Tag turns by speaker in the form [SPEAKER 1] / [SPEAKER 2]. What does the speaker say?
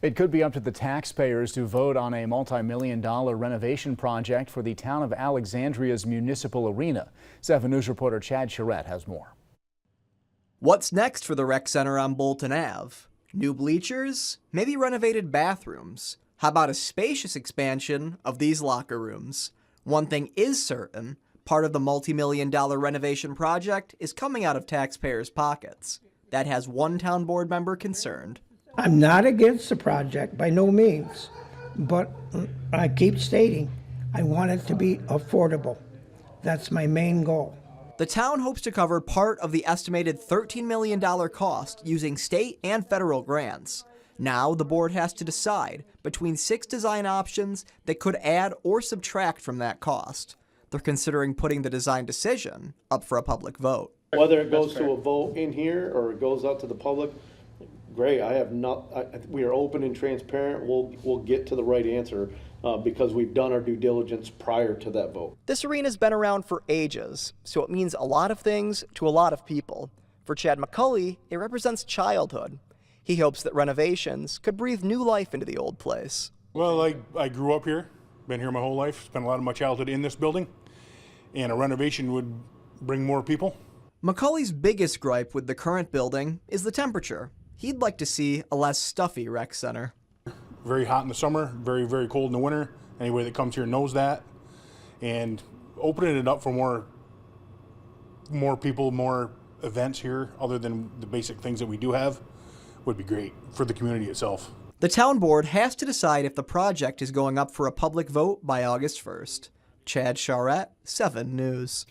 [SPEAKER 1] It could be up to the taxpayers to vote on a multi-million-dollar renovation project for the town of Alexandria's Municipal Arena. 7 News reporter Chad Charette has more.
[SPEAKER 2] What's next for the rec center on Bolton Ave? New bleachers? Maybe renovated bathrooms? How about a spacious expansion of these locker rooms? One thing is certain, part of the multi-million-dollar renovation project is coming out of taxpayers' pockets. That has one town board member concerned.
[SPEAKER 3] I'm not against the project, by no means, but I keep stating I want it to be affordable. That's my main goal.
[SPEAKER 2] The town hopes to cover part of the estimated $13 million cost using state and federal grants. Now the board has to decide between 6 design options that could add or subtract from that cost. They're considering putting the design decision up for a public vote.
[SPEAKER 4] Whether it goes to a vote in here or it goes out to the public, great. We are open and transparent. We'll get to the right answer because we've done our due diligence prior to that vote.
[SPEAKER 2] This arena's been around for ages, so it means a lot of things to a lot of people. For Chad McCulley, it represents childhood. He hopes that renovations could breathe new life into the old place.
[SPEAKER 5] Well, I grew up here, been here my whole life, spent a lot of my childhood in this building, and a renovation would bring more people.
[SPEAKER 2] McCulley's biggest gripe with the current building is the temperature. He'd like to see a less stuffy rec center.
[SPEAKER 5] Very hot in the summer, very, very cold in the winter. Anybody that comes here knows that. And opening it up for more people, more events here, other than the basic things that we do have, would be great for the community itself.
[SPEAKER 2] The town board has to decide if the project is going up for a public vote by August 1st. Chad Charette, 7 News.